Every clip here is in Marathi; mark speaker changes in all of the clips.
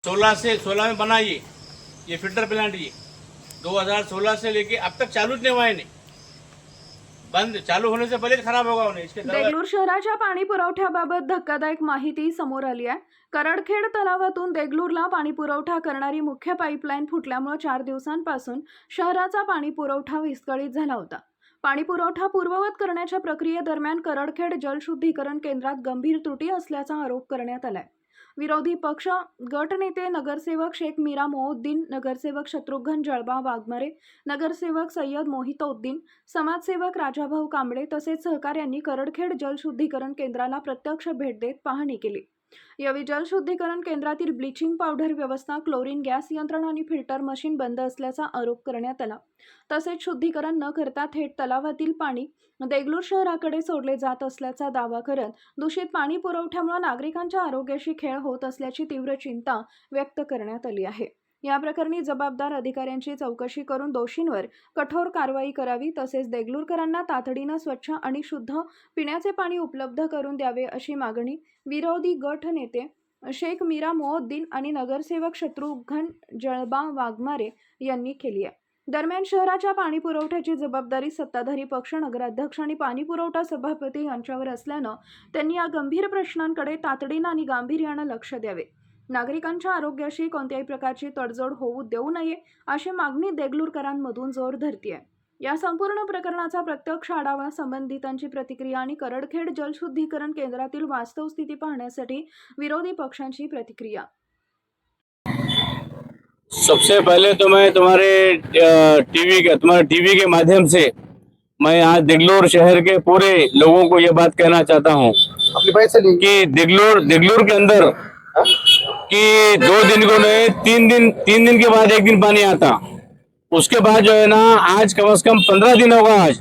Speaker 1: 2016 में बना ये फिल्टर प्लांट 2016 से लेके अब तक चालूच नहीं हुआ है। नहीं बंद चालू होने से पहले खराब होगा उन्हें। इसके
Speaker 2: देगलूर शहराच्या पाणी पुरवठ्याबाबत धक्कादायक माहिती समोर आली आहे। करडखेड तलावातून देगलूरला पाणी पुरवठा करणारी मुख्य पाईपलाईन फुटल्यामुळे 4 दिवसांपासून शहराचा पाणी पुरवठा विस्कळीत झाला होता। पाणी पुरवठा पूर्ववत करण्याच्या प्रक्रियेदरम्यान करडखेड जलशुद्धीकरण केंद्रात गंभीर त्रुटी असल्याचा आरोप करण्यात आलाय। विरोधी पक्ष गटनेते नगरसेवक शेख मीरा मोहुद्दीन, नगरसेवक शत्रुघ्न जळबा वाघमारे, नगरसेवक सय्यद मोहितउद्दीन, समाजसेवक राजाभाऊ कांबळे तसेच सहकाऱ्यांनी करडखेड जलशुद्धीकरण केंद्राला प्रत्यक्ष भेट देत पाहणी केली। यावेळी जलशुद्धीकरण केंद्रातील ब्लीचिंग पावडर व्यवस्था, क्लोरीन गॅस यंत्रणा आणि फिल्टर मशीन बंद असल्याचा आरोप करण्यात आला। तसेच शुद्धीकरण न करता थेट तलावातील पाणी देगलूर शहराकडे सोडले जात असल्याचा दावा करत दूषित पाणी पुरवठ्यामुळे नागरिकांच्या आरोग्याशी खेळ होत असल्याची तीव्र चिंता व्यक्त करण्यात आली आहे। या प्रकरणी जबाबदार अधिकाऱ्यांची चौकशी करून दोषींवर कठोर कारवाई करावी तसेच देगलूरकरांना तातडीने स्वच्छ आणि शुद्ध पिण्याचे पाणी उपलब्ध करून द्यावे अशी मागणी विरोधी गट नेते शेख मीरा मोहुद्दीन आणि नगरसेवक शत्रुघ्न जळबा वाघमारे यांनी केली आहे। दरम्यान शहराच्या पाणी पुरवठ्याची जबाबदारी सत्ताधारी पक्ष, नगराध्यक्ष आणि पाणी पुरवठा सभापती यांच्यावर असल्याने त्यांनी या गंभीर प्रश्नांकडे तातडीने आणि गांभीर्याने लक्ष द्यावे। नागरिकांच्या आरोग्याशी कोणत्याही प्रकारची तडजोड होऊ देऊ नये अशी मागणी देगलूरकरांमधून जोर धरतीये। या संपूर्ण प्रकरणाचा प्रत्यक्ष आढावा, संबंधितांची प्रतिक्रिया आणि करडखेड जलशुद्धीकरण केंद्रातील वास्तव स्थिती पाहण्यासाठी विरोधी पक्षांची प्रतिक्रिया।
Speaker 1: सबसे पहले तो मैं तुम्हारे टीवी के माध्यम से मैं आज देगलूर शहर के पूरे लोगों को ये बात कहना चाहता हूँ कि देगलूर के अंदर कि 2 दिन को नहीं 3 दिन के बाद 1 दिन पानी आता। उसके बाद जो है ना आज कम से कम 15 दिन होगा। आज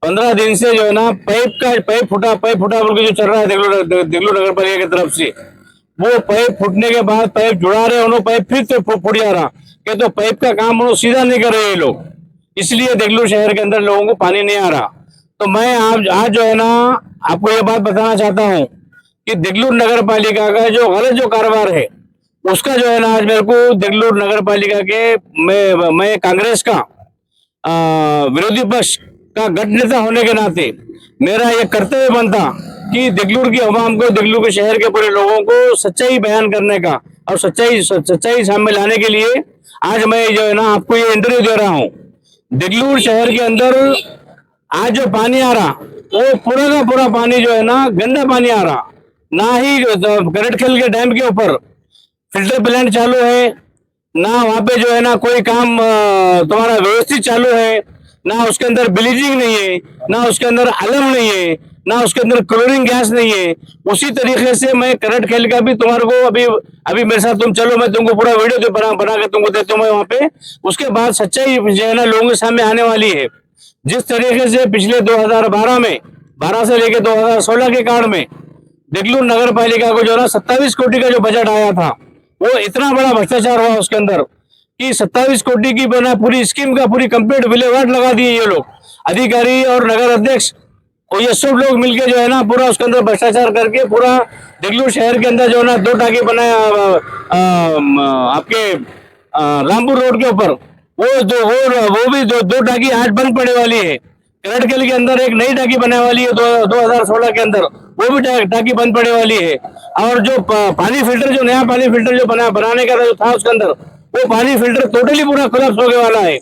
Speaker 1: 15 दिन से जो है ना पाइप फूटा बोल के जो चल रहा है देगलूर नगर पालिका की तरफ से, वो पाइप फूटने के बाद पाइप जुड़ा रहे उन्होंने पाइप फिर से फूट जा रहा कि तो पाइप का काम उन्होंने सीधा नहीं कर रहे ये लोग, इसलिए देगलूर शहर के अंदर लोगों को पानी नहीं आ रहा। तो मैं आज जो है ना आपको ये बात बताना चाहता हूँ कि देगलूर नगर पालिका का जो गलत जो कारोबार है उसका जो है ना आज मेरे को देगलूर नगर पालिका के मैं कांग्रेस का विरोधी पक्ष का गठ नेता होने के नाते मेरा ये कर्तव्य बनता कि देगलूर की आवाम को, देगलूर के शहर के पूरे लोगों को सच्चाई बयान करने का और सच्चाई सामने लाने के लिए आज मैं जो है ना आपको ये इंटरव्यू दे रहा हूँ। देगलूर शहर के अंदर आज जो पानी आ रहा वो पूरा का पूरा पानी जो है ना गंदा पानी आ रहा। ना ही करडखेल के डैम के ऊपर फिल्टर प्लांट चालू है, ना वहाँ पे जो है ना कोई काम तुम्हारा व्यवस्थित चालू है, ना उसके अंदर ब्लीचिंग नहीं है, ना उसके अंदर अलम नहीं है, ना उसके अंदर क्लोरीन गैस नहीं है। उसी तरीके से मैं करडखेल का भी तुम्हारे को अभी मेरे साथ तुम चलो, मैं तुमको पूरा वीडियो बना के तुमको देता हूँ मैं वहाँ पे। उसके बाद सच्चाई जो है ना लोगों के सामने आने वाली है। जिस तरीके से पिछले 2012 में 12 से लेकर 2016 के काल में देगलूर नगर पालिका को जो है ना 27 कोटी का जो बजट आया था, वो इतना बड़ा भ्रष्टाचार हुआ उसके अंदर कि 27 कोटी की बना पूरी स्कीम का पूरी कंप्लीट विलेवाट लगा दिए ये लोग अधिकारी और नगर अध्यक्ष और ये सब लोग मिलके जो है ना पूरा उसके अंदर भ्रष्टाचार करके पूरा देगलूर शहर के अंदर जो है ना 2 टाकी बनाया आपके रामपुर रोड के ऊपर। वो भी दो टाकी आज बंद पड़ने वाली है। करडखेल के अंदर एक नई टाकी बनने वाली है 2016 के अंदर, वो भी टाकी बंद पड़ने वाली है। और जो पानी फिल्टर जो नया पानी फिल्टर जो बनाने का जो था उसके अंदर, वो पानी फिल्टर टोटली पूरा कोलैप्स होने वाला है।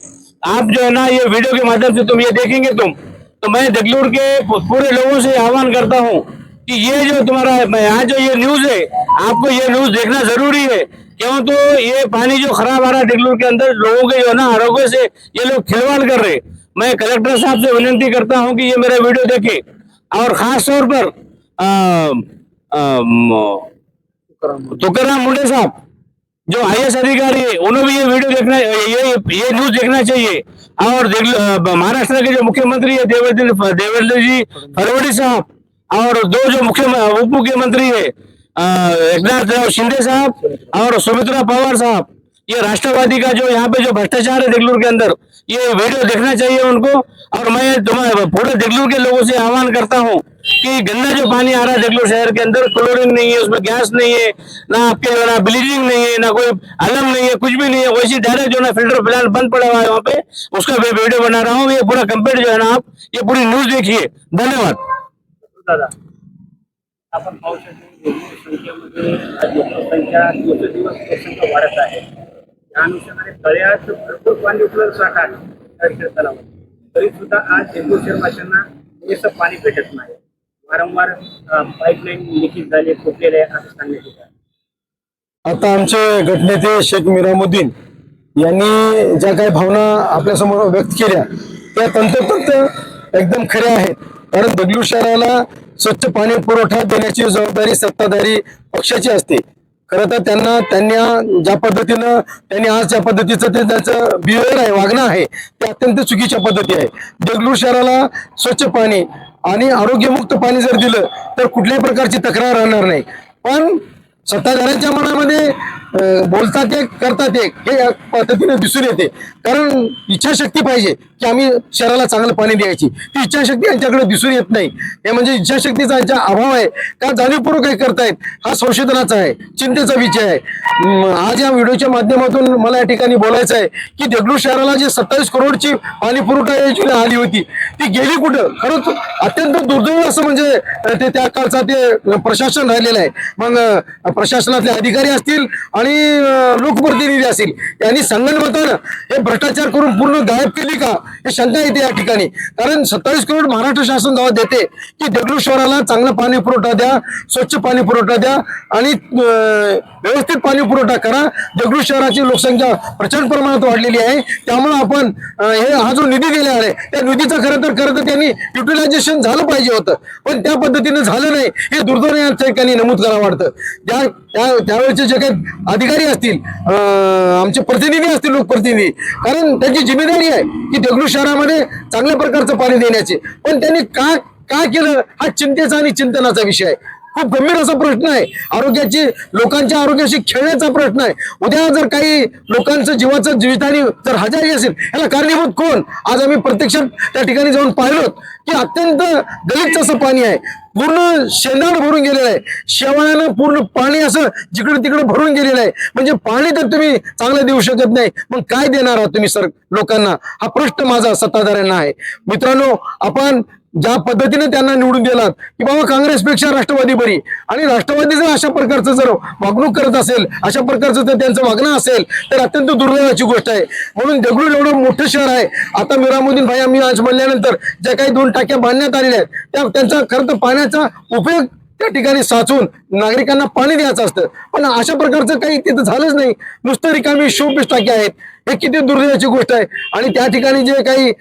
Speaker 1: आप जो है ना ये वीडियो के माध्यम से तुम ये देखेंगे तो मैं देगलूर के पूरे लोगों से आह्वान करता हूँ कि ये जो तुम्हारा आज जो ये न्यूज है, आपको ये न्यूज देखना जरूरी है। क्यों तो ये पानी जो खराब आ रहा है देगलूर के अंदर, लोगों के जो है ना आरोग्य से ये लोग खिलवाड़ कर रहे। मैं कलेक्टर साहब से विनती करता हूं कि ये मेरा वीडियो देखे और खास तौर पर तुकाराम मुंडे साहब जो IAS अधिकारी है, उन्हें भी ये वीडियो देखना, ये न्यूज देखना चाहिए। और महाराष्ट्र के जो मुख्यमंत्री है देवेंद्र जी फडणवीस साहब और 2 जो उप मुख्यमंत्री है एकनाथ शिंदे साहब और सुमित्रा पवार साहब, ये राष्ट्रवादी का जो यहाँ पे जो भ्रष्टाचार है देगलूर के अंदर, ये वीडियो देखना चाहिए उनको। और मैं पूरे देगलूर के लोगों से आह्वान करता हूँ कि गंदा जो पानी आ रहा है देगलूर शहर के अंदर, क्लोरीन नहीं है, उसमें गैस नहीं है, ना ब्लीचिंग नहीं है, ना कोई अलम नहीं है, कुछ भी नहीं है, वैसे डायरेक्ट जो ना फिल्टर प्लांट बंद पड़ा हुआ है वहाँ पे, उसका मैं वीडियो बना रहा हूँ। ये पूरा कंप्लीट जो है ना, आप ये पूरी न्यूज देखिए। धन्यवाद
Speaker 3: दादा, आपण पाहू शकतो लोकसंख्येमध्ये लोकसंख्या दिवसेंदिवस लोकसंख्या वाढत आहे. या अनुषंगाने तळ्यात भरपूर पाणी उपलब्ध साठा आहे करखेड तलावात. तरी सुद्धा आज देगलूर शहरवासियांना पुरेसं पाणी भेटत नाही. वारंवार पाईपलाईन लिकेज झाले, फुटलेले आहे असं सांगण्यात येत आहे.
Speaker 4: आता आमचे गटनेते शेख मिरामुद्दीन यांनी ज्या काही भावना आपल्यासमोर व्यक्त केल्या त्या तंतोतंत एकदम खऱ्या आहेत. कारण देगलूर शहराला स्वच्छ पाणी पुरवठा देण्याची जबाबदारी सत्ताधारी पक्षाची असते. खरं तर त्यांनी ज्या पद्धतीनं त्यांनी आज ज्या पद्धतीचं ते त्यांचं बिहेवियर आहे, वागणं आहे, ते अत्यंत चुकीच्या पद्धती आहे. देगलूर शहराला स्वच्छ पाणी आणि आरोग्यमुक्त पाणी जर दिलं तर कुठल्याही प्रकारची तक्रार राहणार नाही. पण सत्ताधाऱ्यांच्या मनामध्ये बोलतात एक करतात एक हे या पद्धतीने दिसून येते. कारण इच्छाशक्ती पाहिजे की आम्ही शहराला चांगलं पाणी द्यायची, ती इच्छाशक्ती यांच्याकडे दिसून येत नाही. हे म्हणजे इच्छाशक्तीचा यांचा अभाव आहे का जाणीवपूर्वक काही करतायत हा संशोधनाचा आहे, चिंतेचा विषय आहे. आज या व्हिडिओच्या माध्यमातून मला या ठिकाणी बोलायचं आहे की देगलूर शहराला जे 27 करोडची पाणी पुरवठा योजना आली होती ती गेली कुठं. खरंच अत्यंत दुर्दैव असं म्हणजे ते त्या काळचा ते प्रशासन राहिलेलं आहे. मग प्रशासनातले अधिकारी असतील आणि लोकप्रतिनिधी असतील यांनी संगनमतानं हे भ्रष्टाचार करून पूर्ण गायब केली का हे शंका येते या ठिकाणी. कारण 27 करोड महाराष्ट्र शासन जेव्हा देते की देगलूर शहराला चांगला पाणी पुरवठा द्या, स्वच्छ पाणी पुरवठा द्या आणि व्यवस्थित पाणी पुरवठा करा. देगलूर शहराची लोकसंख्या प्रचंड प्रमाणात वाढलेली आहे. त्यामुळे आपण हा जो निधी दिला आहे त्या निधीचं खरं तर त्यांनी युटिलायझेशन झालं पाहिजे होतं, पण त्या पद्धतीने झालं नाही. हे दुर्दैव या ठिकाणी नमूद करावं वाटतं. त्यावेळेचे जे काही अधिकारी असतील, आमचे प्रतिनिधी असतील, लोकप्रतिनिधी, कारण त्यांची जिम्मेदारी आहे की देगलूर शहरामध्ये चांगल्या प्रकारचं पाणी देण्याचे, पण त्यांनी काय केलं हा चिंतेचा आणि चिंतनाचा विषय आहे. खूप गंभीर असा प्रश्न आहे. लोकांच्या आरोग्याशी खेळण्याचा प्रश्न आहे. उद्या जर काही लोकांचं जीवितहानी जर हजारी असेल याला कारणीभूत कोण? आज आम्ही प्रत्यक्षात त्या ठिकाणी जाऊन पाहिलो की अत्यंत गलिच्छ असं पाणी आहे. पूर्ण शेंदाड भरून गेलेलं आहे. शेवाळ्यानं पूर्ण पाणी असं जिकडे तिकडे भरून गेलेलं आहे. म्हणजे पाणी तर तुम्ही चांगलं देऊ शकत नाही, मग काय देणार आहात तुम्ही लोकांना? हा प्रश्न माझा सत्ताधाऱ्यांना आहे. मित्रांनो, आपण ज्या पद्धतीने त्यांना निवडून दिलात की बाबा काँग्रेसपेक्षा राष्ट्रवादी बरी, आणि राष्ट्रवादी जर अशा प्रकारचं जर वागणूक करत असेल, अशा प्रकारचं जर त्यांचं वागणं असेल तर अत्यंत दुर्दैवाची गोष्ट आहे. म्हणून देगलूर एवढं मोठं शहर आहे. आता मिरामुद्दीन भाई आम्ही आज म्हणल्यानंतर ज्या काही 2 टाक्या बांधण्यात आलेल्या आहेत त्यांचा खरं तर पाण्याचा उपयोग त्या ठिकाणी साचून नागरिकांना पाणी द्यायचं असतं, पण अशा प्रकारचं काही तिथं झालंच नाही. नुसतं रिकामी शोपीस टाक्या आहेत. हे किती दुर्दैवाची गोष्ट आहे. आणि त्या ठिकाणी जे काही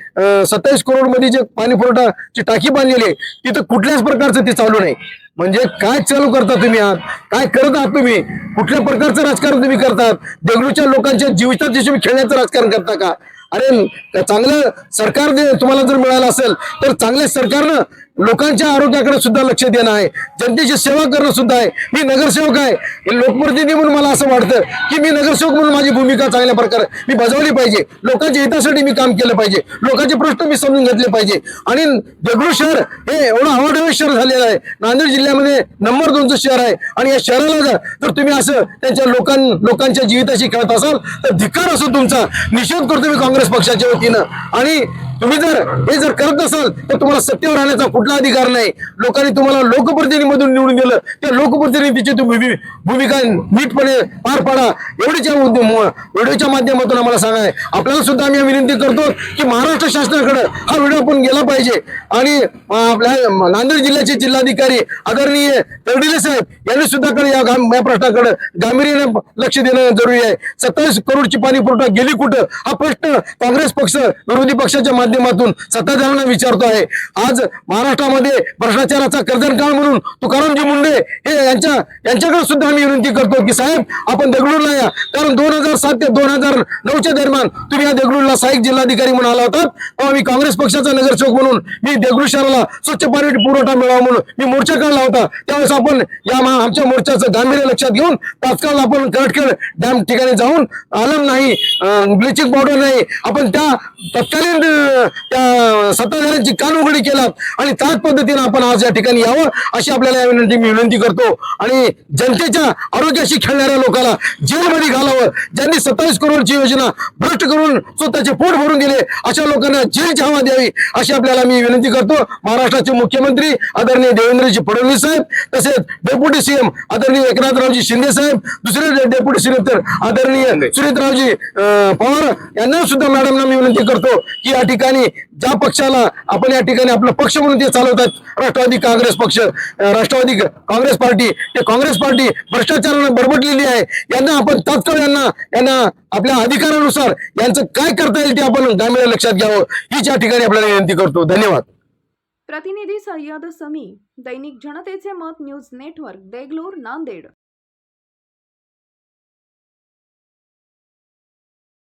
Speaker 4: 27 करोड मध्ये जे पाणी पुरवठाची टाकी बांधलेली आहे तिथं कुठल्याच प्रकारचं ते चालू नाही. म्हणजे काय चालू करता तुम्ही आहात? काय करत आहात तुम्ही? कुठल्या प्रकारचं राजकारण तुम्ही करतात? देगलूरच्या लोकांच्या जीविताची तुम्ही खेळण्याचं राजकारण करता का? अरे चांगलं सरकार तुम्हाला जर मिळालं असेल तर चांगल्या सरकारनं लोकांच्या आरोग्याकडे सुद्धा लक्ष देणं आहे, जनतेची सेवा करणं सुद्धा आहे. मी नगरसेवक आहे, लोकप्रतिनिधी म्हणून मला असं वाटतं की मी नगरसेवक म्हणून माझी भूमिका चांगल्या प्रकारे मी बजावली पाहिजे. लोकांच्या हितासाठी मी काम केलं पाहिजे, लोकांचे प्रश्न मी समजून घेतले पाहिजे. आणि देगलूर शहर हे एवढं आवडवे शहर झालेलं आहे. नांदेड जिल्ह्यामध्ये नंबर 2चं शहर आहे. आणि या शहराला जर तुम्ही असं त्यांच्या लोकांच्या जीविताशी खेळत असाल तर धिक्कार असो तुमचा. निषेध करतो मी काँग्रेस पक्षाच्या वतीनं. आणि तुम्ही जर करत असाल तर तुम्हाला सत्तेवर राहण्याचा कुठला अधिकार नाही. लोकांनी तुम्हाला लोकप्रतिनिधीमधून निवडून दिलं, त्या लोकप्रतिनिधीची तुम्ही भूमिका नीटपणे पार पाडा. एवढीच्या व्हिडिओच्या माध्यमातून आम्हाला सांगाय. आपल्याला सुद्धा आम्ही विनंती करतो की महाराष्ट्र शासनाकडे हा व्हिडिओ आपण गेला पाहिजे. आणि आपल्या नांदेड जिल्ह्याचे जिल्हाधिकारी आदरणीय तर्डिले साहेब यांनी सुद्धा या प्रश्नाकडे गांभीर्याने लक्ष देणं जरुरी आहे. 27 करोडची पाणी पुरवठा गेली कुठं हा प्रश्न काँग्रेस पक्ष विरोधी पक्षाच्या माध्यमातून सत्ताधाऱ्यांना विचारतो आहे. आज महाराष्ट्रामध्ये भ्रष्टाचाराचा कर्दनकाळ म्हणून तुकारामजी मुंडे हे यांच्याकडे सुद्धा आम्ही विनंती करतो की साहेब आपण देगलूरला या. कारण 2007 ते 2009च्या दरम्यान तुम्ही या देगलूरला सहाय्यक जिल्हाधिकारी म्हणून आला होतात, तेव्हा मी काँग्रेस पक्षाचा नगरसेवक म्हणून मी देगलूर शहराला स्वच्छ पाणी पुरवठा मिळावा म्हणून मी मोर्चा काढला होता. त्यावेळेस आपण आमच्या मोर्चाचं गांभीर्य लक्षात घेऊन तात्काळ आपण करटखेड डॅम ठिकाणी जाऊन अलम नाही, ब्लिचिंग पावडर नाही, आपण त्या तत्कालीन त्या सत्ताधाऱ्यांची कान उघडी केलात आणि त्याच पद्धतीने आपण आज या ठिकाणी यावं अशी आपल्याला या मी विनंती करतो. आणि जनतेच्या आरोग्याशी खेळणाऱ्या लोकांना जेलमध्ये घालावं, ज्यांनी 27 करोडची योजना भ्रष्ट करून स्वतःचे पोट भरून दिले अशा लोकांना जेलची हवा द्यावी अशी आपल्याला मी विनंती करतो. महाराष्ट्राचे मुख्यमंत्री आदरणीय देवेंद्रजी फडणवीस साहेब, तसेच डेप्युटी सीएम आदरणीय एकनाथरावजी शिंदे साहेब, दुसरे डेप्युटी सीएम तर आदरणीय सुनीतरावजी पवार यांना सुद्धा मॅडमना मी विनंती करतो की या ठिकाणी ज्या पक्षाला आपण या ठिकाणी आपला पक्ष म्हणून ते चालवतात, राष्ट्रवादी काँग्रेस पक्ष, राष्ट्रवादी काँग्रेस पार्टी, ते काँग्रेस पार्टी भ्रष्टाचाराने बरबटलेली आहे. यांना आपण तात्काळ यांना आपल्या अधिकारानुसार यांचं काय करता येईल ते आपण गांभीर्याने लक्षात घ्यावं हीच या ठिकाणी आपल्याला विनंती करतो. धन्यवाद.
Speaker 2: प्रतिनिधी सय्यद समी, दैनिक जनतेचे मत न्यूज नेटवर्क, देगलूर, नांदेड.